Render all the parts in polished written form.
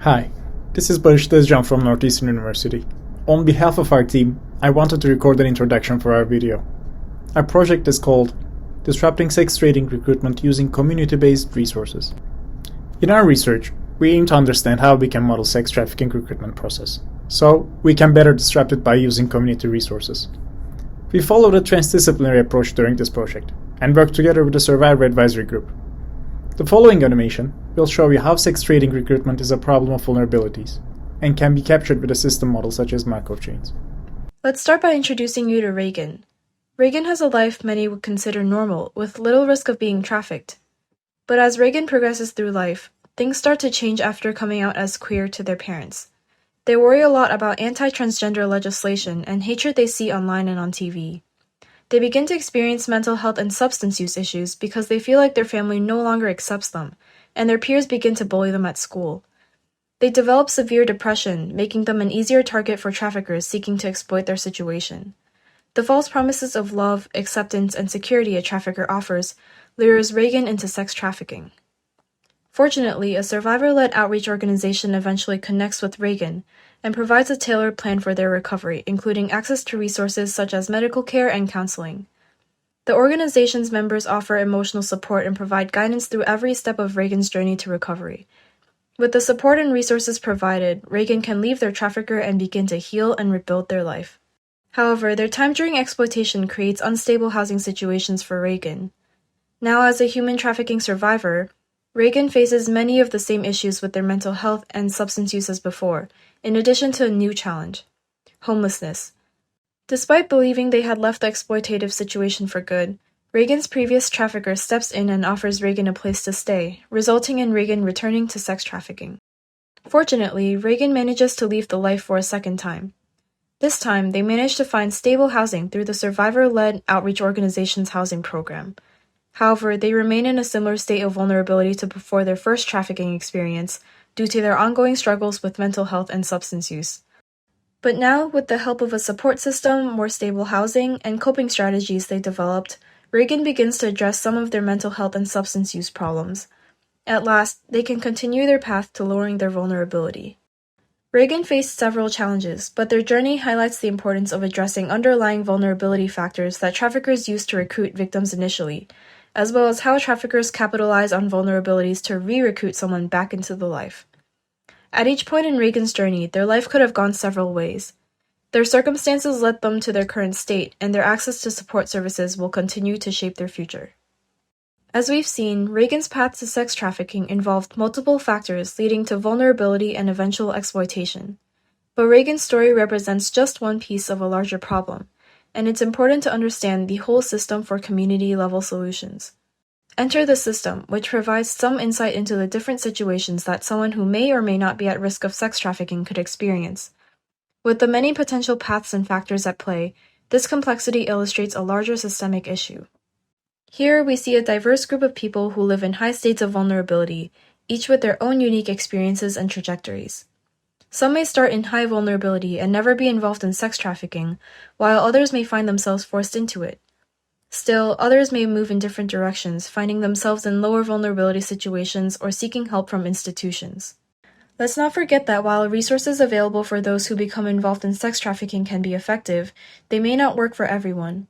Hi, this is Barış Tezcan from Northeastern University. On behalf of our team, I wanted to record an introduction for our video. Our project is called Disrupting Sex Trading Recruitment Using Community-Based Resources. In our research, we aim to understand how we can model sex trafficking recruitment process, so we can better disrupt it by using community resources. We followed a transdisciplinary approach during this project, and worked together with the Survivor Advisory Group. The following animation will show you how sex trading recruitment is a problem of vulnerabilities, and can be captured with a system model such as Markov chains. Let's start by introducing you to Reagan. Reagan has a life many would consider normal, with little risk of being trafficked. But as Reagan progresses through life, things start to change after coming out as queer to their parents. They worry a lot about anti-transgender legislation and hatred they see online and on TV. They begin to experience mental health and substance use issues because they feel like their family no longer accepts them, and their peers begin to bully them at school. They develop severe depression, making them an easier target for traffickers seeking to exploit their situation. The false promises of love, acceptance, and security a trafficker offers lures Reagan into sex trafficking. Fortunately, a survivor-led outreach organization eventually connects with Reagan and provides a tailored plan for their recovery, including access to resources such as medical care and counseling. The organization's members offer emotional support and provide guidance through every step of Reagan's journey to recovery. With the support and resources provided, Reagan can leave their trafficker and begin to heal and rebuild their life. However, their time during exploitation creates unstable housing situations for Reagan. Now, as a human trafficking survivor, Reagan faces many of the same issues with their mental health and substance use as before, in addition to a new challenge: homelessness. Despite believing they had left the exploitative situation for good, Reagan's previous trafficker steps in and offers Reagan a place to stay, resulting in Reagan returning to sex trafficking. Fortunately, Reagan manages to leave the life for a second time. This time, they manage to find stable housing through the survivor-led outreach organization's housing program. However, they remain in a similar state of vulnerability to before their first trafficking experience due to their ongoing struggles with mental health and substance use. But now, with the help of a support system, more stable housing, and coping strategies they developed, Reagan begins to address some of their mental health and substance use problems. At last, they can continue their path to lowering their vulnerability. Reagan faced several challenges, but their journey highlights the importance of addressing underlying vulnerability factors that traffickers use to recruit victims initially, as well as how traffickers capitalize on vulnerabilities to re-recruit someone back into the life. At each point in Reagan's journey, their life could have gone several ways. Their circumstances led them to their current state, and their access to support services will continue to shape their future. As we've seen, Reagan's path to sex trafficking involved multiple factors leading to vulnerability and eventual exploitation. But Reagan's story represents just one piece of a larger problem, and it's important to understand the whole system for community-level solutions. Enter the system, which provides some insight into the different situations that someone who may or may not be at risk of sex trafficking could experience. With the many potential paths and factors at play, this complexity illustrates a larger systemic issue. Here, we see a diverse group of people who live in high states of vulnerability, each with their own unique experiences and trajectories. Some may start in high vulnerability and never be involved in sex trafficking, while others may find themselves forced into it. Still, others may move in different directions, finding themselves in lower vulnerability situations or seeking help from institutions. Let's not forget that while resources available for those who become involved in sex trafficking can be effective, they may not work for everyone.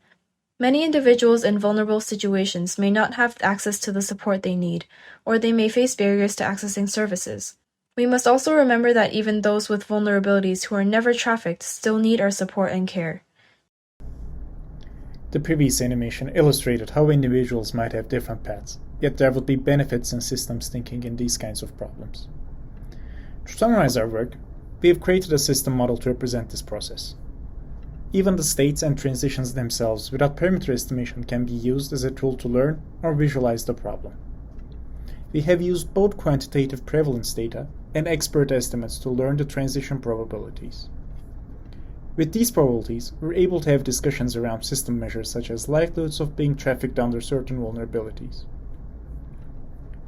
Many individuals in vulnerable situations may not have access to the support they need, or they may face barriers to accessing services. We must also remember that even those with vulnerabilities who are never trafficked still need our support and care. The previous animation illustrated how individuals might have different paths, yet there would be benefits in systems thinking in these kinds of problems. To summarize our work, we have created a system model to represent this process. Even the states and transitions themselves without parameter estimation can be used as a tool to learn or visualize the problem. We have used both quantitative prevalence data and expert estimates to learn the transition probabilities. With these probabilities, we're able to have discussions around system measures such as likelihoods of being trafficked under certain vulnerabilities.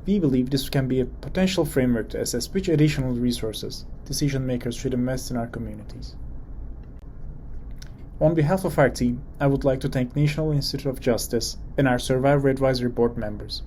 We believe this can be a potential framework to assess which additional resources decision makers should invest in our communities. On behalf of our team, I would like to thank National Institute of Justice and our Survivor Advisory Board members